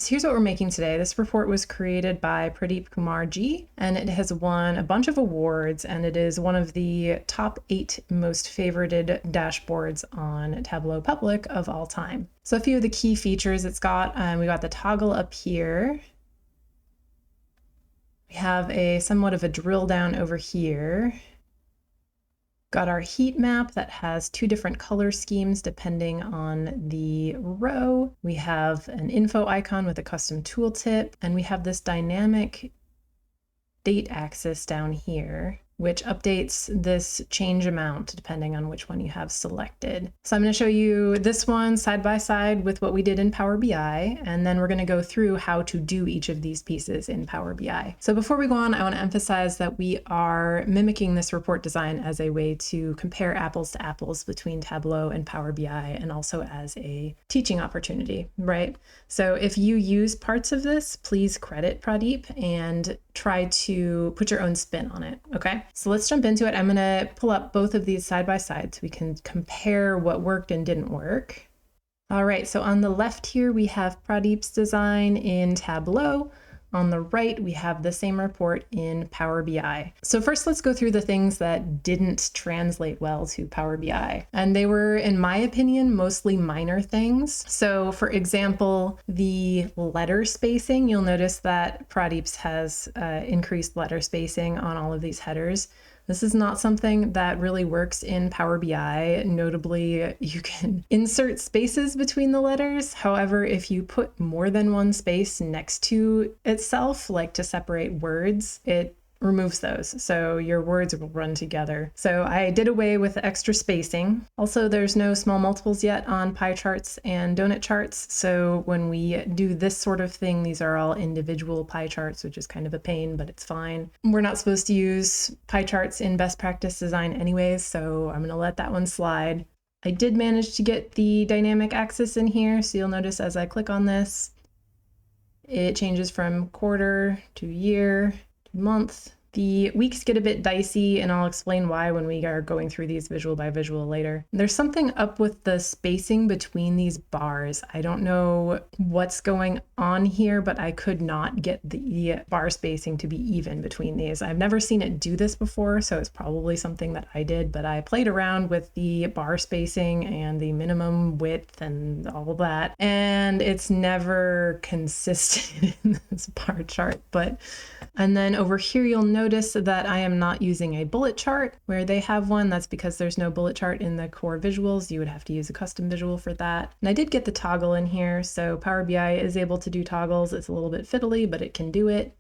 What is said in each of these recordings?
So here's what we're making today. This report was created by Pradeep Kumar G, and it has won a bunch of awards, and it is one of the top 8 most favorited dashboards on Tableau Public of all time. So a few of the key features it's got, we got the toggle up here. We have a somewhat of a drill down over here. Got our heat map that has 2 different color schemes depending on the row. We have an info icon with a custom tooltip, and we have this dynamic date axis down here, which updates this change amount depending on which one you have selected. So I'm going to show you this one side by side with what we did in Power BI, and then we're going to go through how to do each of these pieces in Power BI. So before we go on, I want to emphasize that we are mimicking this report design as a way to compare apples to apples between Tableau and Power BI, and also as a teaching opportunity, right? So if you use parts of this, please credit Pradeep and try to put your own spin on it, okay? So let's jump into it. I'm gonna pull up both of these side by side so we can compare what worked and didn't work. All right, so on the left here, we have Pradeep's design in Tableau. On the right, we have the same report in Power BI. So first, let's go through the things that didn't translate well to Power BI. And they were, in my opinion, mostly minor things. So for example, the letter spacing, you'll notice that Pradeep's has increased letter spacing on all of these headers. This is not something that really works in Power BI. Notably, you can insert spaces between the letters. However, if you put more than one space next to itself, like to separate words, it removes those. So your words will run together. So I did away with the extra spacing. Also, there's no small multiples yet on pie charts and donut charts. So when we do this sort of thing, these are all individual pie charts, which is kind of a pain, but it's fine. We're not supposed to use pie charts in best practice design anyways, so I'm gonna let that one slide. I did manage to get the dynamic axis in here. So you'll notice as I click on this, it changes from quarter to year, month. The weeks get a bit dicey, and I'll explain why when we are going through these visual by visual later. There's something up with the spacing between these bars. I don't know what's going on here, but I could not get the bar spacing to be even between these. I've never seen it do this before, so it's probably something that I did, but I played around with the bar spacing and the minimum width and all of that, and it's never consistent in this bar chart. And then over here, you'll notice that I am not using a bullet chart where they have one. That's because there's no bullet chart in the core visuals. You would have to use a custom visual for that. And I did get the toggle in here. So Power BI is able to do toggles. It's a little bit fiddly, but it can do it.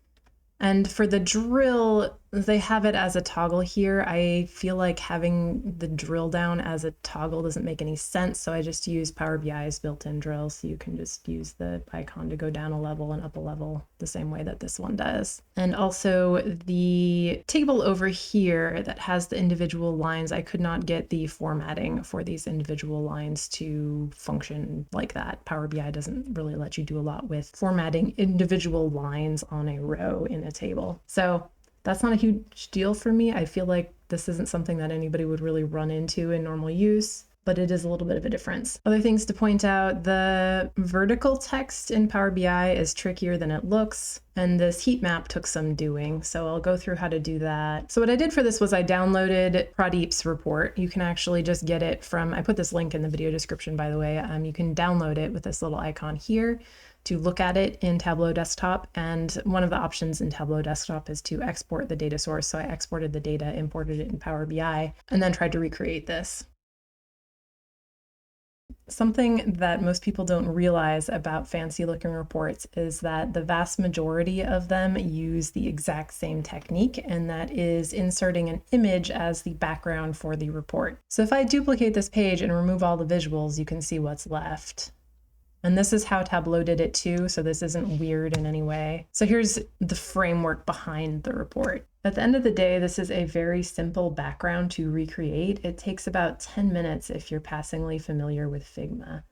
And for the drill, they have it as a toggle here. I feel like having the drill down as a toggle doesn't make any sense, so I just use Power BI's built-in drill, so you can just use the icon to go down a level and up a level the same way that this one does. And also the table over here that has the individual lines, I could not get the formatting for these individual lines to function like that. Power BI doesn't really let you do a lot with formatting individual lines on a row in a table. So that's not a huge deal for me. I feel like this isn't something that anybody would really run into in normal use, but it is a little bit of a difference. Other things to point out, the vertical text in Power BI is trickier than it looks, and this heat map took some doing, so I'll go through how to do that. So what I did for this was I downloaded Pradeep's report. You can actually just get it from, I put this link in the video description, by the way. You can download it with this little icon here to look at it in Tableau Desktop, and one of the options in Tableau Desktop is to export the data source. So I exported the data, imported it in Power BI, and then tried to recreate this. Something that most people don't realize about fancy looking reports is that the vast majority of them use the exact same technique, and that is inserting an image as the background for the report. So if I duplicate this page and remove all the visuals, you can see what's left. And this is how Tableau did it too, so this isn't weird in any way. So here's the framework behind the report. At the end of the day, this is a very simple background to recreate. It takes about 10 minutes if you're passingly familiar with Figma.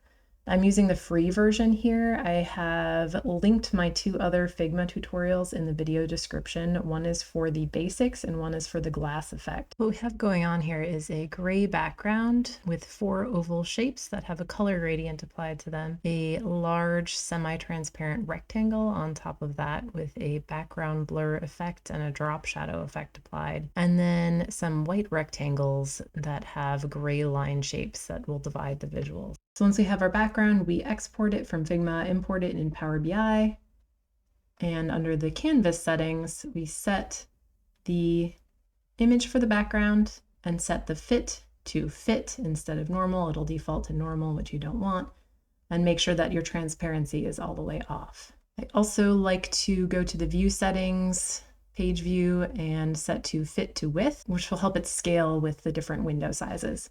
I'm using the free version here. I have linked my 2 other Figma tutorials in the video description. One is for the basics and one is for the glass effect. What we have going on here is a gray background with 4 oval shapes that have a color gradient applied to them, a large semi-transparent rectangle on top of that with a background blur effect and a drop shadow effect applied, and then some white rectangles that have gray line shapes that will divide the visuals. So once we have our background, we export it from Figma, import it in Power BI, and under the canvas settings, we set the image for the background and set the fit to fit instead of normal. It'll default to normal, which you don't want, and make sure that your transparency is all the way off. I also like to go to the view settings, page view, and set to fit to width, which will help it scale with the different window sizes.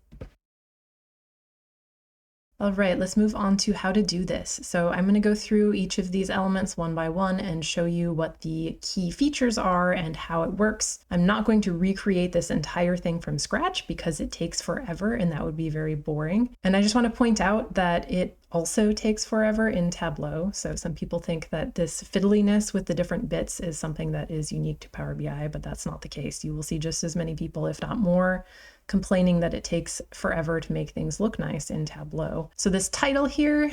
All right, let's move on to how to do this. So I'm going to go through each of these elements one by one and show you what the key features are and how it works. I'm not going to recreate this entire thing from scratch because it takes forever and that would be very boring. And I just want to point out that it also takes forever in Tableau. So some people think that this fiddliness with the different bits is something that is unique to Power BI, but that's not the case. You will see just as many people, if not more, complaining that it takes forever to make things look nice in Tableau. So this title here,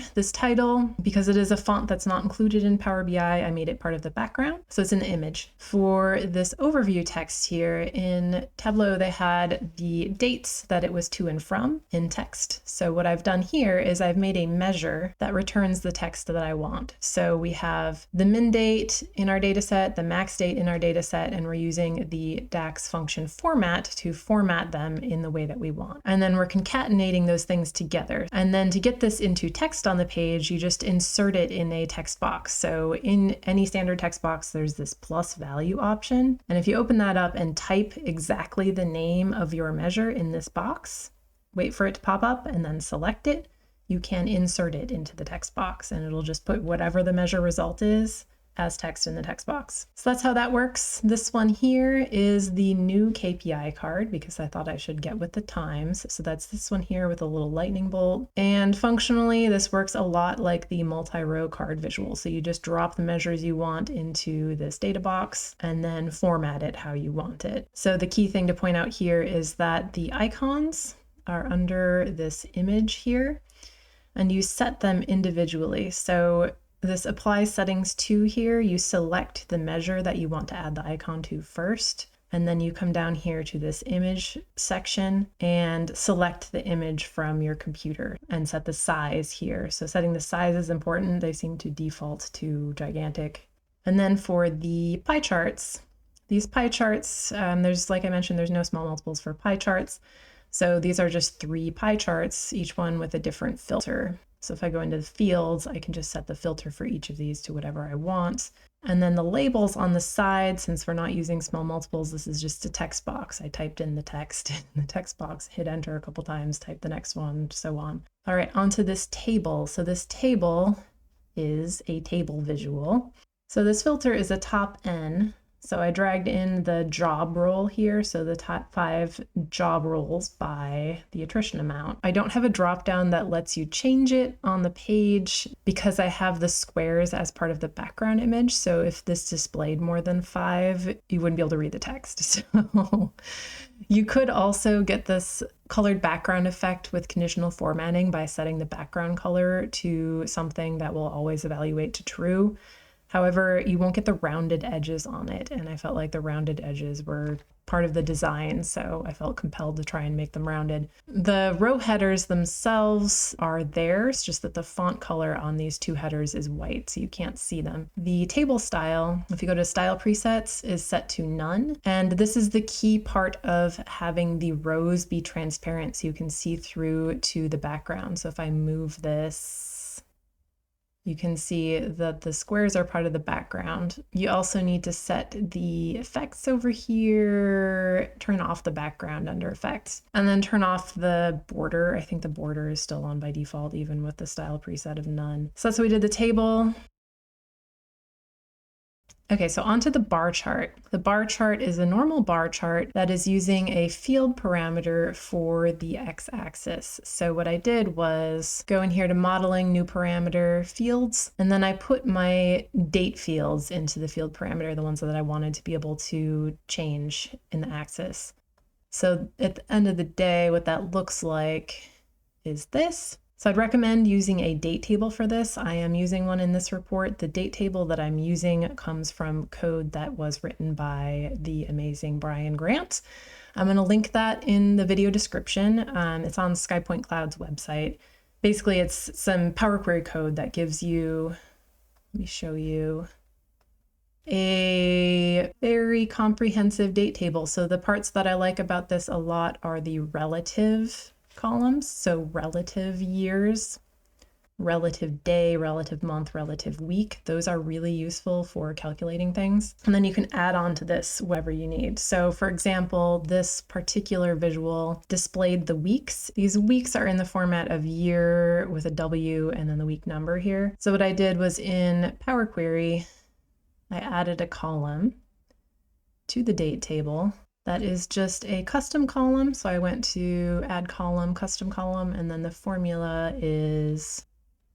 because it is a font that's not included in Power BI, I made it part of the background. So it's an image. For this overview text here in Tableau, they had the dates that it was to and from in text. So what I've done here is I've made a measure that returns the text that I want. So we have the min date in our data set, the max date in our data set, and we're using the DAX function format to format them in the way that we want. And then we're concatenating those things together. And then to get this into text on the page, you just insert it in a text box. So in any standard text box, there's this plus value option. And if you open that up and type exactly the name of your measure in this box, wait for it to pop up and then select it, you can insert it into the text box and it'll just put whatever the measure result is as text in the text box. So that's how that works. This one here is the new KPI card because I thought I should get with the times. So that's this one here with a little lightning bolt. And functionally, this works a lot like the multi-row card visual. So you just drop the measures you want into this data box and then format it how you want it. So the key thing to point out here is that the icons are under this image here and you set them individually. So this apply settings to here, you select the measure that you want to add the icon to first, and then you come down here to this image section and select the image from your computer and set the size here. So setting the size is important. They seem to default to gigantic. And then for the pie charts, these pie charts, there's, like I mentioned, there's no small multiples for pie charts. So these are just 3 pie charts, each one with a different filter. So if I go into the fields, I can just set the filter for each of these to whatever I want. And then the labels on the side, since we're not using small multiples, this is just a text box. I typed in the text in the text box, hit enter a couple times, type the next one, so on. All right, onto this table. So this table is a table visual. So this filter is a top N. So I dragged in the job role here, so the top 5 job roles by the attrition amount. I don't have a drop down that lets you change it on the page because I have the squares as part of the background image. So if this displayed more than 5, you wouldn't be able to read the text. So you could also get this colored background effect with conditional formatting by setting the background color to something that will always evaluate to true. However, you won't get the rounded edges on it, and I felt like the rounded edges were part of the design, so I felt compelled to try and make them rounded. The row headers themselves are there, it's just that the font color on these 2 headers is white, so you can't see them. The table style, if you go to style presets, is set to none, and this is the key part of having the rows be transparent so you can see through to the background. So if I move this, you can see that the squares are part of the background. You also need to set the effects over here, turn off the background under effects, and then turn off the border. I think the border is still on by default, even with the style preset of none. So that's how we did the table. Okay, so onto the bar chart. The bar chart is a normal bar chart that is using a field parameter for the x-axis. So what I did was go in here to modeling, new parameter, fields, and then I put my date fields into the field parameter, the ones that I wanted to be able to change in the axis. So at the end of the day, what that looks like is this. So I'd recommend using a date table for this. I am using one in this report. The date table that I'm using comes from code that was written by the amazing Brian Grant. I'm going to link that in the video description. It's on SkyPoint Cloud's website. Basically, it's some Power Query code that gives you, let me show you, a very comprehensive date table. So the parts that I like about this a lot are the relative columns, so relative years, relative day, relative month, relative week. Those are really useful for calculating things. And then you can add on to this whatever you need. So for example, this particular visual displayed the weeks. These weeks are in the format of year with a W and then the week number here. So what I did was in Power Query, I added a column to the date table. That is just a custom column. So I went to add column, custom column, and then the formula is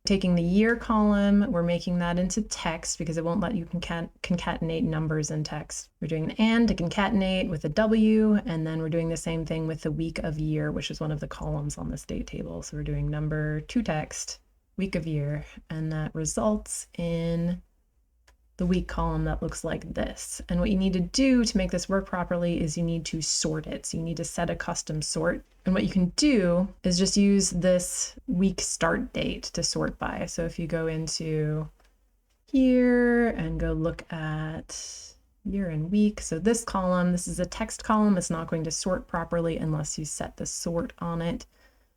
taking the year column, we're making that into text because it won't let you concatenate numbers in text. We're doing an and to concatenate with a W, and then we're doing the same thing with the week of year, which is one of the columns on this date table. So we're doing number to text, week of year, and that results in the week column that looks like this. And what you need to do to make this work properly is you need to sort it. So you need to set a custom sort. And what you can do is just use this week start date to sort by. So if you go into here and go look at year and week. So this column, this is a text column. It's not going to sort properly unless you set the sort on it.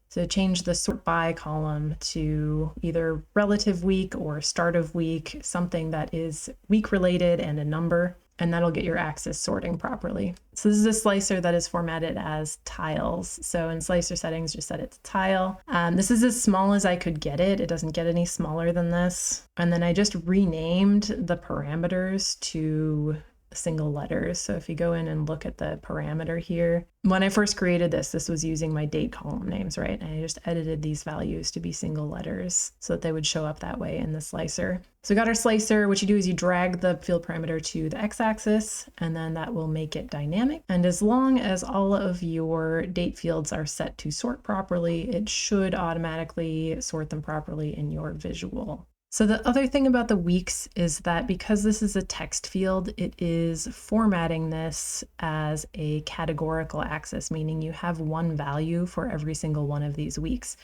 So change the sort by column to either relative week or start of week, something that is week related and a number, and that'll get your axis sorting properly. So this is a slicer that is formatted as tiles. So in slicer settings, just set it to tile. This is as small as I could get it. It doesn't get any smaller than this. And then I just renamed the parameters to single letters. So if you go in and look at the parameter here, when I first created this, this was using my date column names, right? And I just edited these values to be single letters so that they would show up that way in the slicer. So we got our slicer. What you do is you drag the field parameter to the x-axis, and then that will make it dynamic. And as long as all of your date fields are set to sort properly, it should automatically sort them properly in your visual. So the other thing about the weeks is that because this is a text field, it is formatting this as a categorical axis, meaning you have one value for every single one of these weeks.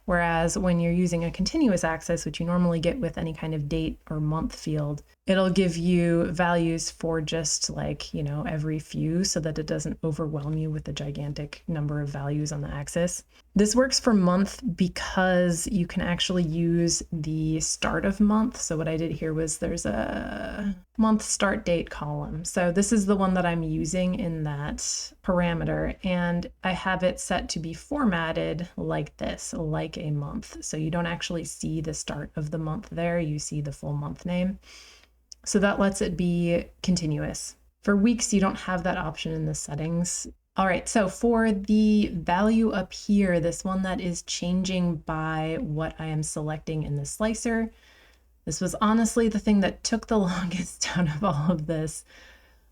Whereas when you're using a continuous axis, which you normally get with any kind of date or month field, it'll give you values for just like, you know, every few so that it doesn't overwhelm you with the gigantic number of values on the axis. This works for month because you can actually use the start of month. So what I did here was there's a month start date column. So this is the one that I'm using in that parameter, and I have it set to be formatted like this, like a month. So you don't actually see the start of the month there, you see the full month name. So that lets it be continuous. For weeks, you don't have that option in the settings. All right, so for the value up here, this one that is changing by what I am selecting in the slicer, this was honestly the thing that took the longest out of all of this.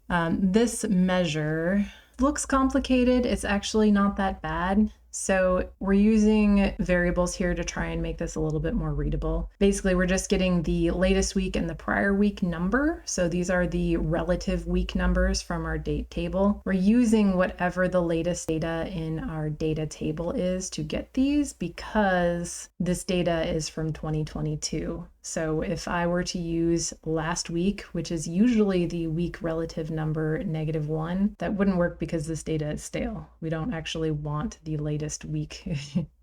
This measure looks complicated. It's actually not that bad. So we're using variables here to try and make this a little bit more readable. Basically, we're just getting the latest week and the prior week number. So these are the relative week numbers from our date table. We're using whatever the latest data in our data table is to get these because this data is from 2022. So if I were to use last week, which is usually the week relative number -1, that wouldn't work because this data is stale. We don't actually want the latest week.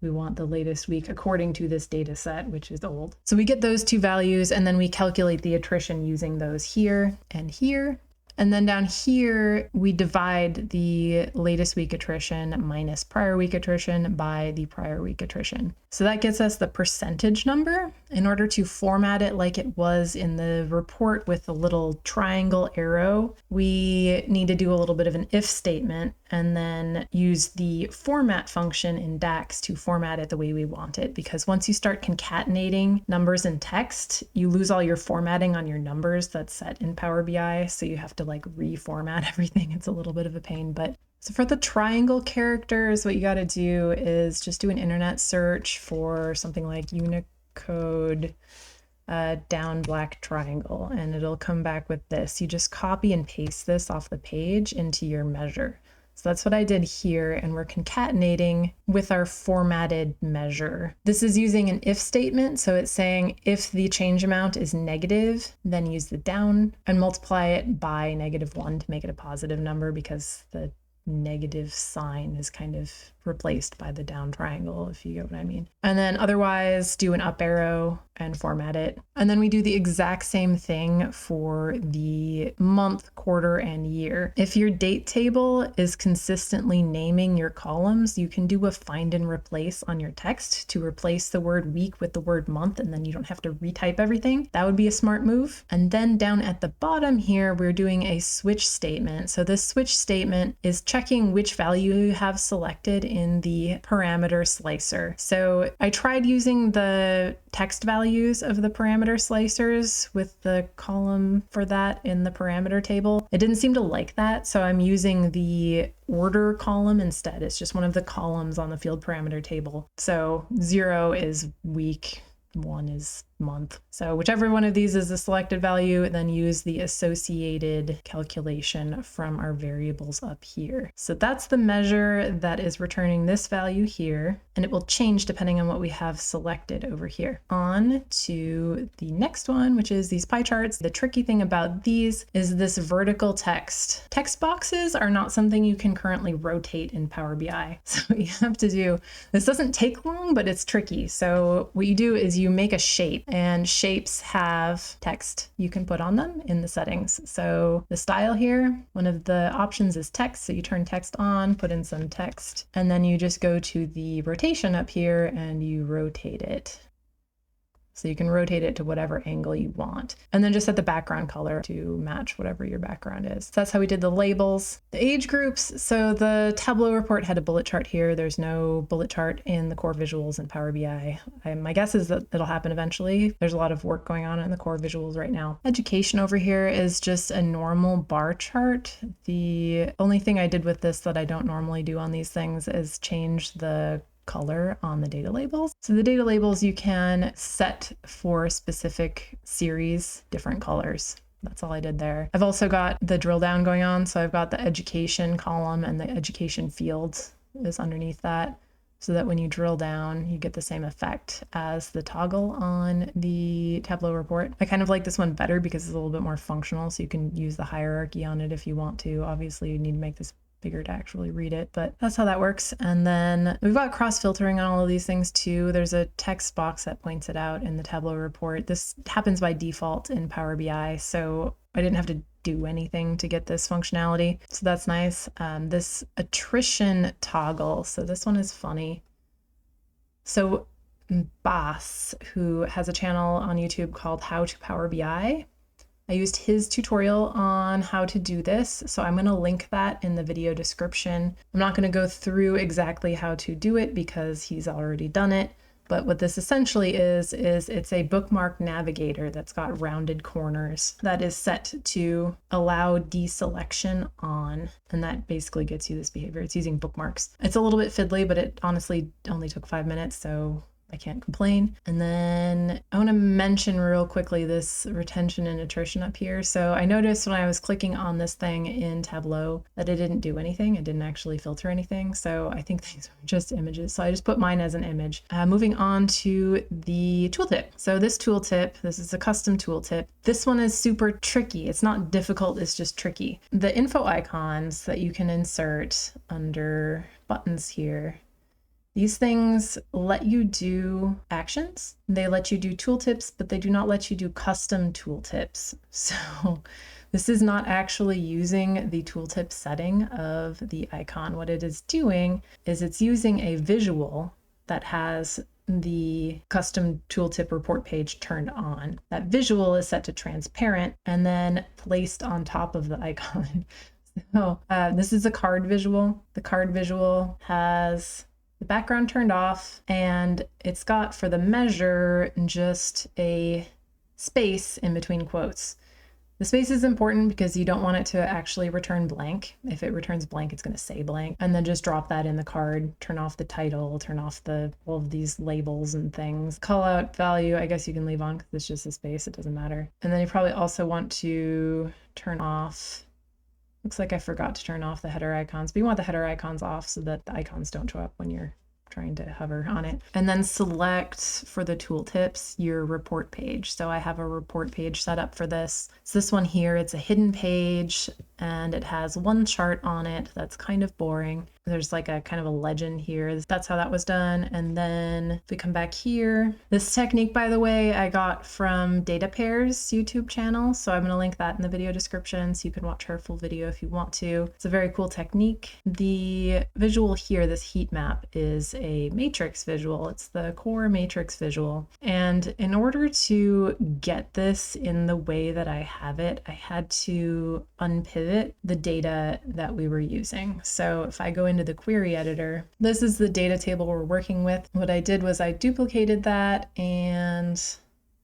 We want the latest week according to this data set, which is old. So we get those two values and then we calculate the attrition using those here and here. And then down here, we divide the latest week attrition minus prior week attrition by the prior week attrition. So that gets us the percentage number. In order to format it like it was in the report with the little triangle arrow, we need to do a little bit of an if statement and then use the format function in DAX to format it the way we want it. Because once you start concatenating numbers and text, you lose all your formatting on your numbers that's set in Power BI. So you have to like reformat everything. It's a little bit of a pain, but so for the triangle characters, what you got to do is just do an internet search for something like Unicode down black triangle, and it'll come back with this. You just copy and paste this off the page into your measure. So that's what I did here, and we're concatenating with our formatted measure. This is using an if statement, so it's saying if the change amount is negative, then use the down and multiply it by -1 to make it a positive number, because the negative sign is kind of replaced by the down triangle, if you get what I mean. And then otherwise do an up arrow and format it. And then we do the exact same thing for the month, quarter, and year. If your date table is consistently naming your columns, you can do a find and replace on your text to replace the word week with the word month, and then you don't have to retype everything. That would be a smart move. And then down at the bottom here, we're doing a switch statement. So this switch statement is checking which value you have selected in the parameter slicer. So I tried using the text values of the parameter slicers with the column for that in the parameter table. It didn't seem to like that, so I'm using the order column instead. It's just one of the columns on the field parameter table. So 0 is week, 1 is month. So whichever one of these is the selected value, then use the associated calculation from our variables up here. So that's the measure that is returning this value here, and it will change depending on what we have selected over here. On to the next one, which is these pie charts. The tricky thing about these is this vertical text. Text boxes are not something you can currently rotate in Power BI. So what you have to do, this doesn't take long, but it's tricky. So what you do is you make a shape, and shapes have text you can put on them in the settings. So the style here, one of the options is text. So you turn text on, put in some text, and then you just go to the rotation up here and you rotate it. So you can rotate it to whatever angle you want. And then just set the background color to match whatever your background is. So that's how we did the labels. The age groups. So the Tableau report had a bullet chart here. There's no bullet chart in the core visuals in Power BI. My guess is that it'll happen eventually. There's a lot of work going on in the core visuals right now. Education over here is just a normal bar chart. The only thing I did with this that I don't normally do on these things is change the color on the data labels. So the data labels you can set for specific series, different colors. That's all I did there. I've also got the drill down going on. So I've got the education column, and the education fields is underneath that, so that when you drill down, you get the same effect as the toggle on the Tableau report. I kind of like this one better because it's a little bit more functional, so you can use the hierarchy on it if you want to. Obviously, you need to make this bigger to actually read it, but that's how that works. And then we've got cross filtering on all of these things too. There's a text box that points it out in the Tableau report. This happens by default in Power BI, so I didn't have to do anything to get this functionality. So that's nice. This attrition toggle. So this one is funny. So Bas, who has a channel on YouTube called How to Power BI, I used his tutorial on how to do this, so I'm going to link that in the video description. I'm not going to go through exactly how to do it because he's already done it, but what this essentially is it's a bookmark navigator that's got rounded corners that is set to allow deselection on, and that basically gets you this behavior. It's using bookmarks. It's a little bit fiddly, but it honestly only took 5 minutes, so I can't complain. And then I want to mention real quickly this retention and attrition up here. So I noticed when I was clicking on this thing in Tableau that it didn't do anything. It didn't actually filter anything. So I think these are just images. So I just put mine as an image. Moving on to the tooltip. So this tooltip, this is a custom tooltip. This one is super tricky. It's not difficult, it's just tricky. The info icons that you can insert under buttons here, These things let you do actions. They let you do tooltips, but they do not let you do custom tooltips. So this is not actually using the tooltip setting of the icon. What it is doing is it's using a visual that has the custom tooltip report page turned on. That visual is set to transparent and then placed on top of the icon. So this is a card visual. The card visual has the background turned off, and it's got, for the measure, just a space in between quotes. The space is important because you don't want it to actually return blank. If it returns blank, it's going to say blank. And then just drop that in the card, turn off the title, turn off all of these labels and things. Call out value, I guess you can leave on because it's just a space, it doesn't matter. And then you probably also want to turn off, looks like I forgot to turn off the header icons, but you want the header icons off so that the icons don't show up when you're trying to hover on it. And then select for the tooltips your report page. So I have a report page set up for this. So this one here, it's a hidden page and it has one chart on it that's kind of boring. There's like a kind of a legend here. That's how that was done. And then if we come back here, this technique, by the way, I got from Pears YouTube channel. So I'm going to link that in the video description so you can watch her full video if you want to. It's a very cool technique. The visual here, this heat map, is a matrix visual. It's the core matrix visual. And in order to get this in the way that I have it, I had to unpivot the data that we were using. So if I go into the query editor, this is the data table we're working with. What I did was I duplicated that, and if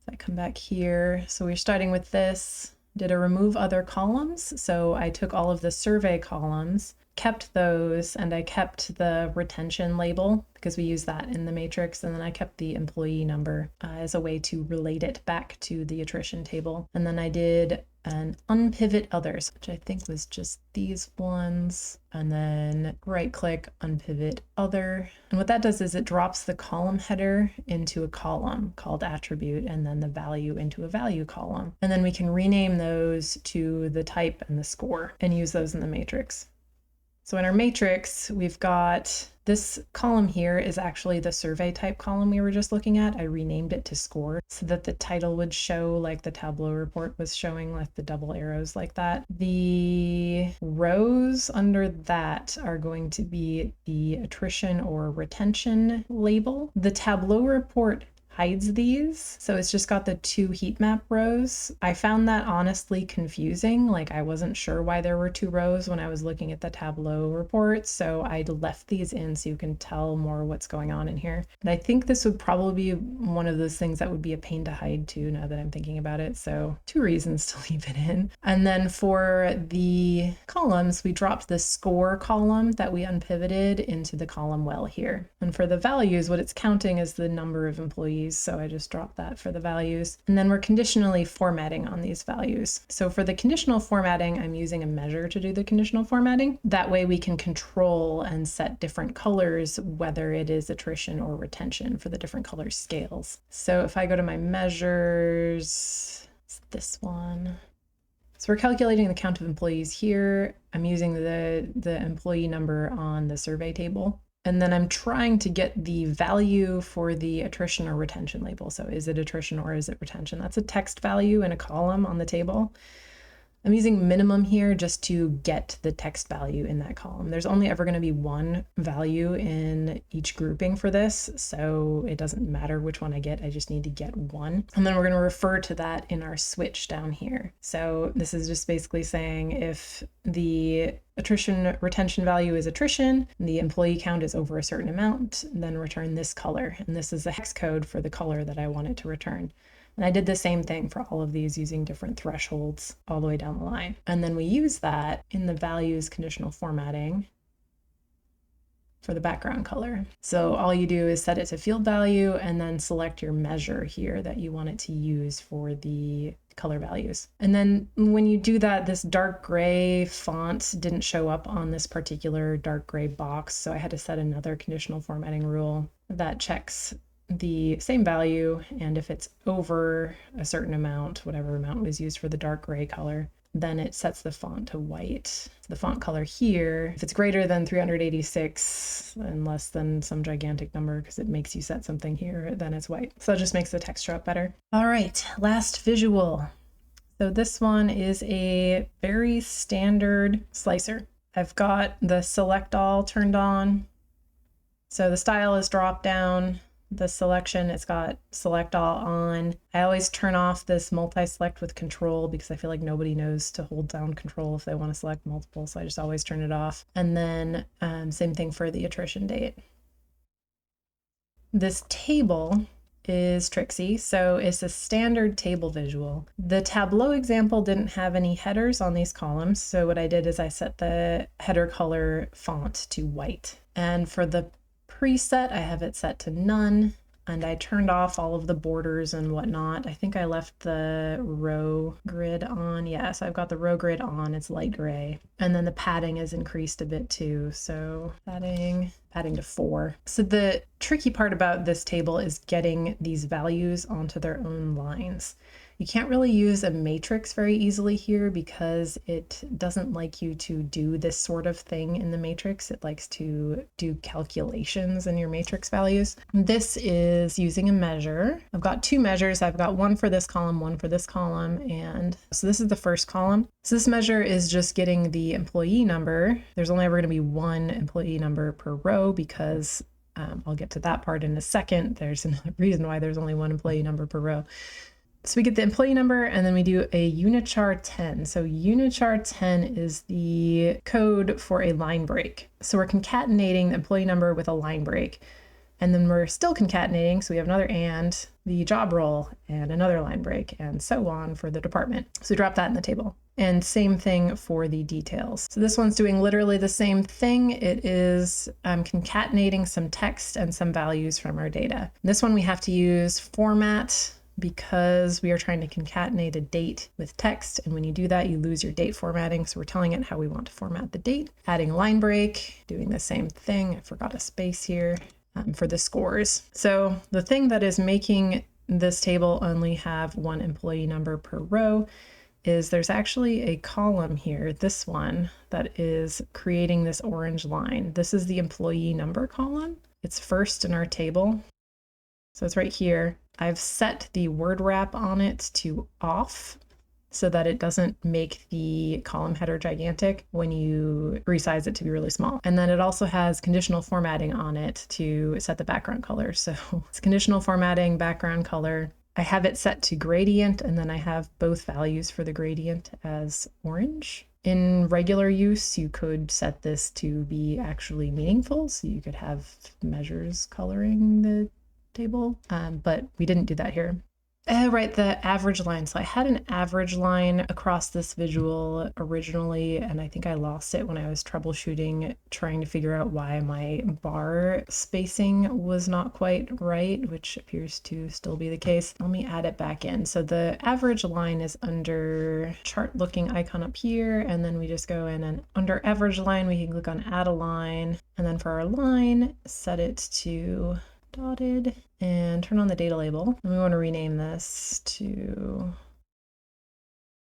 I come back here, so we're starting with this, did a remove other columns. So I took all of the survey columns, kept those, and I kept the retention label because we use that in the matrix, and then I kept the employee number as a way to relate it back to the attrition table. And then I did an unpivot others, which I think was just these ones, and then right click unpivot other. And what that does is it drops the column header into a column called attribute, and then the value into a value column. And then we can rename those to the type and the score and use those in the matrix. So in our matrix, we've got this column here is actually the survey type column we were just looking at. I renamed it to score so that the title would show like the Tableau report was showing, like the double arrows like that. The rows under that are going to be the attrition or retention label. The Tableau report hides these, so it's just got the 2 heat map rows. I found that honestly confusing. Like, I wasn't sure why there were 2 rows when I was looking at the Tableau report, so I left these in so you can tell more what's going on in here. And I think this would probably be one of those things that would be a pain to hide too, now that I'm thinking about it. So 2 reasons to leave it in. And then for the columns, we dropped the score column that we unpivoted into the column well here. And for the values, what it's counting is the number of employees, so I just dropped that for the values. And then we're conditionally formatting on these values. So for the conditional formatting, I'm using a measure to do the conditional formatting. That way we can control and set different colors, whether it is attrition or retention, for the different color scales. So if I go to my measures, it's this one. So we're calculating the count of employees here. I'm using the employee number on the survey table. And then I'm trying to get the value for the attrition or retention label. So is it attrition or is it retention? That's a text value in a column on the table. I'm using minimum here just to get the text value in that column. There's only ever going to be one value in each grouping for this, so it doesn't matter which one I get, I just need to get one. And then we're going to refer to that in our switch down here. So this is just basically saying if the attrition retention value is attrition, the employee count is over a certain amount, then return this color. And this is the hex code for the color that I want it to return. And I did the same thing for all of these using different thresholds all the way down the line. And then we use that in the values conditional formatting for the background color. So all you do is set it to field value and then select your measure here that you want it to use for the color values. And then when you do that, this dark gray font didn't show up on this particular dark gray box. So I had to set another conditional formatting rule that checks the same value, and if it's over a certain amount, whatever amount was used for the dark gray color, then it sets the font to white. The font color here, if it's greater than 386 and less than some gigantic number, because it makes you set something here, then it's white. So it just makes the text show up better. All right, last visual. So this one is a very standard slicer. I've got the select all turned on. So the style is drop down. The selection, it's got select all on. I always turn off this multi-select with control because I feel like nobody knows to hold down control if they want to select multiple, so I just always turn it off. And then same thing for the attrition date. This table is tricksy, so it's a standard table visual. The Tableau example didn't have any headers on these columns, so what I did is I set the header color font to white. And for the preset, I have it set to none, and I turned off all of the borders and whatnot. I think I left the row grid on. Yeah, so I've got the row grid on, it's light gray. And then the padding is increased a bit too. So padding to 4. So the tricky part about this table is getting these values onto their own lines. You can't really use a matrix very easily here because it doesn't like you to do this sort of thing in the matrix. It likes to do calculations in your matrix values. This is using a measure. I've got 2 measures. I've got one for this column, one for this column. And so this is the first column. So this measure is just getting the employee number. There's only ever going to be one employee number per row because I'll get to that part in a second. There's another reason why there's only one employee number per row. So we get the employee number and then we do a unichar 10. So unichar 10 is the code for a line break. So we're concatenating the employee number with a line break. And then we're still concatenating, so we have another and, the job role, and another line break, and so on for the department. So drop that in the table. And same thing for the details. So this one's doing literally the same thing. It is concatenating some text and some values from our data. This one we have to use format because we are trying to concatenate a date with text. And when you do that, you lose your date formatting. So we're telling it how we want to format the date. Adding line break, doing the same thing. I forgot a space here. For the scores. So the thing that is making this table only have one employee number per row is there's actually a column here, this one, that is creating this orange line. This is the employee number column. It's first in our table. So it's right here. I've set the word wrap on it to off so that it doesn't make the column header gigantic when you resize it to be really small. And then it also has conditional formatting on it to set the background color. So it's conditional formatting, background color. I have it set to gradient, and then I have both values for the gradient as orange. In regular use, you could set this to be actually meaningful. So you could have measures coloring the table, but we didn't do that here. Right, the average line. So I had an average line across this visual originally, and I think I lost it when I was troubleshooting, trying to figure out why my bar spacing was not quite right, which appears to still be the case. Let me add it back in. So the average line is under chart looking icon up here, and then we just go in and under average line, we can click on add a line, and then for our line, set it to dotted and turn on the data label. And we want to rename this to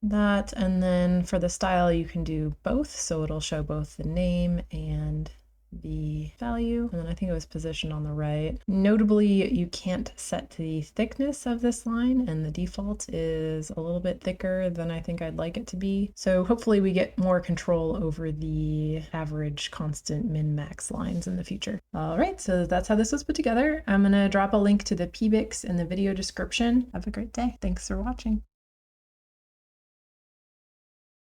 that. And then for the style, you can do both. So it'll show both the name and the value. And then I think it was positioned on the right. Notably, you can't set the thickness of this line, and the default is a little bit thicker than I think I'd like it to be. So hopefully we get more control over the average, constant, min, max lines in the future. All right, so that's how this was put together. I'm gonna drop a link to the PBIX in the video description. Have a great day. Thanks for watching.